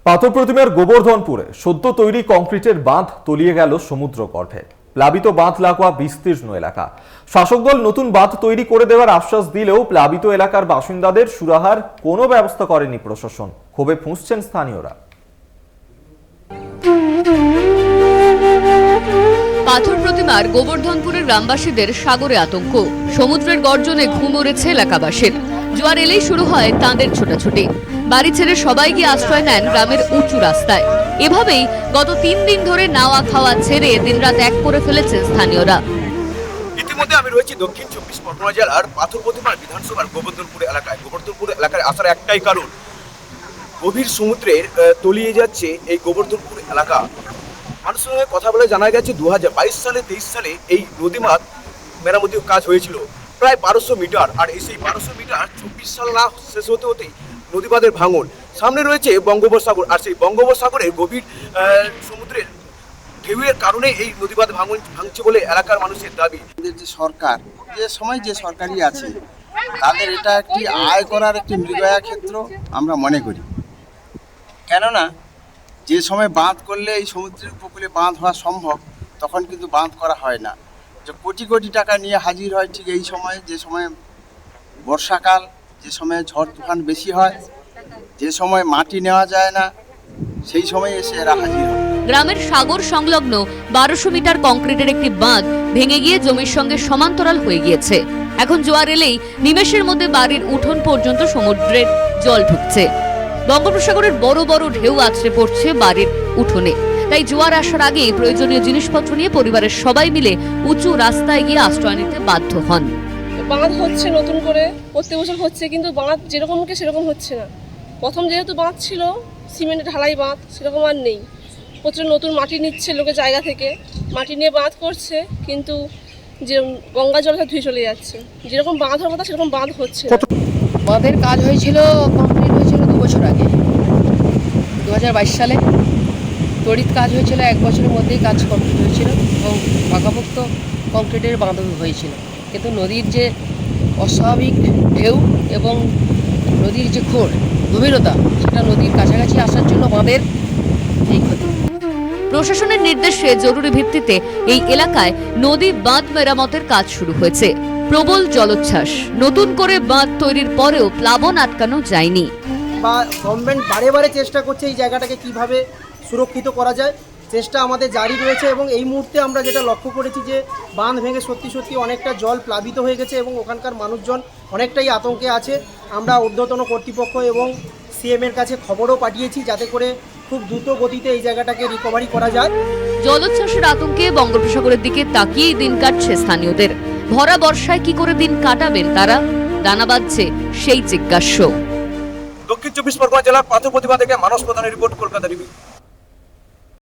পাথর প্রতিমার গোবর্ধনপুরে সদ্য তৈরি কংক্রিটের বাঁধ তলিয়ে গেল সমুদ্র গর্ভে। প্লাবিত বাঁধ লাগোয়া বিস্তীর্ণ এলাকা। শাসক দল নতুন বাঁধ তৈরি করে দেওয়ার আশ্বাস দিলেও প্লাবিত এলাকার বাসিন্দাদের সুরাহার কোনো ব্যবস্থা করেনি প্রশাসন। ক্ষোভে ফুঁসছেন স্থানীয়রা। পাথর প্রতিমার গোবর্ধনপুরের গ্রামবাসীদের সাগরে আতঙ্ক। সমুদ্রের গর্জনে ঘুম উড়েছে এলাকাবাসীর। জোয়ার এলেই শুরু হয় তাঁদের ছোটাছুটি। বাড়ি ছেড়ে সবাই গিয়ে আশ্রয় নেন গ্রামের উঁচু রাস্তায়। এভাবেই গত 3 দিন ধরে নাওয়া খাওয়া ছেড়ে দিনরাত এক করে ফেলেছে স্থানীয়রা। ইতিমধ্যে আমি রয়েছি দক্ষিণ 24 পরগনা জেলার পাথর প্রতিমার বিধানসভার গোবর্ধনপুর এলাকায়। গোবর্ধনপুর এলাকায় আসার একটাই কারণ, গভীর সমুদ্রের তলিয়ে যাচ্ছে এই গোবর্ধনপুর এলাকা। মানুষের সঙ্গে কথা বলে জানা গেছে 2022 সালে 23 সালে এই নদীমাত মেরামতির কাজ হয়েছিল প্রায় 1200 মিটার। আর সেই 1200 মিটার 24 সাল না শেষ হতে হতেই নদীবাঁধের ভাঙন। সামনে রয়েছে বঙ্গোপসাগর, আর সেই বঙ্গোপসাগরের গভীর সমুদ্রের ঢেউয়ের কারণে এই নদীবাঁধ ভাঙছে বলে এলাকার মানুষের দাবি। যে সরকার যে সরকারই আছে তাদের এটা একটি আয় করার একটি মৃগয়া ক্ষেত্র আমরা মনে করি। কেননা যে সময় বাঁধ করলে এই সমুদ্রের উপকূলে বাঁধ হওয়া সম্ভব, তখন কিন্তু বাঁধ করা হয় না। যে কোটি কোটি টাকা নিয়ে হাজির হয় ঠিক এই সময়, যে সময় বর্ষাকাল, যে সময় ঝড় তুফান বেশি হয়, যে সময় মাটি নেওয়া যায় না, সেই সময় এসে এরা হাজির হয়। গ্রামের সাগর সংলগ্ন 1200 মিটার কংক্রিটের একটি বাঁধ ভেঙে গিয়ে জমির সঙ্গে সমান্তরাল হয়ে গিয়েছে। এখন জোয়ার এলেই নিমেষের মধ্যে বাড়ির উঠোন পর্যন্ত সমুদ্রের জল ঢুকছে। বঙ্গোপসাগরের বড় বড় ঢেউ আছড়ে পড়ছে বাড়ির উঠোনে। তাই জোয়ার আসার আগেই প্রয়োজনীয় জিনিসপত্র নিয়ে পরিবারের সবাই মিলে উঁচু রাস্তায় গিয়ে আশ্রয় নিতে বাধ্য হন। বাঁধ হচ্ছে নতুন করে, প্রত্যেক বছর হচ্ছে, কিন্তু বাঁধ যেরকমকে সেরকম হচ্ছে না। প্রথম যেহেতু বাঁধ ছিল সিমেন্টের ঢালাই বাঁধ, সেরকম আর নেই। প্রচুর নতুন মাটি নিচ্ছে লোকে জায়গা থেকে, মাটি নিয়ে বাঁধ করছে, কিন্তু যে গঙ্গা জল ধুয়ে চলে যাচ্ছে। যেরকম বাঁধ হওয়ার কথা সেরকম বাঁধ হচ্ছে না। বাঁধের কাজ হয়েছিল, কমপ্লিট হয়েছিল 2 বছর আগে, 2022 সালে। তড়িৎ কাজ হয়েছিল, 1 বছরের মধ্যেই কাজ কমপ্লিট হয়েছিল এবং পাকাপোক্ত কংক্রিটের বাঁধ হয়েছিল। কিন্তু নদীর যে অস্বাভাবিক ঢেউ এবং নদীর যে ঘোর গভীরতা, সেটা নদীর কাছাকাছি আসার জন্য বাঁধের এই ক্ষতি। প্রশাসনের নির্দেশে জরুরি ভিত্তিতে এই এলাকায় নদী বাঁধ মেরামতের কাজ শুরু হয়েছে। প্রবল জলোচ্ছ্বাস। নতুন করে বাঁধ তৈরির পরেও প্লাবন আটকানো যায়নি। গভর্নমেন্ট বারে বারে চেষ্টা করছে এই জায়গাটাকে কিভাবে সুরক্ষিত করা যায়, চেষ্টা আমাদের জারি রয়েছে। এবং এই মুহূর্তে আমরা যেটা লক্ষ্য করেছি যে বাঁধ ভেঙে সত্যি অনেকটা জল প্লাবিত হয়ে গেছে এবং ওখানকার মানুষজন অনেকটাই আতঙ্কে আছে। আমরা ঊর্ধ্বতন কর্তৃপক্ষ এবং সিএমের কাছে খবরও পাঠিয়েছি, যাতে করে খুব দ্রুত গতিতে এই জায়গাটাকে রিকভারি করা যায়। জলোচ্ছ্বাসের আতঙ্কে বঙ্গোপসাগরের দিকে তাকিয়েই দিন কাটছে স্থানীয়দের। ভরা বর্ষায় কি করে দিন কাটাবেন তারা, দানা বাঁধছে সেই জিজ্ঞাস্য। দক্ষিণ 24 পরগনা জেলার পাথর প্রতিমা থেকে মানস প্রধানের রিপোর্ট, কলকাতা টিভি।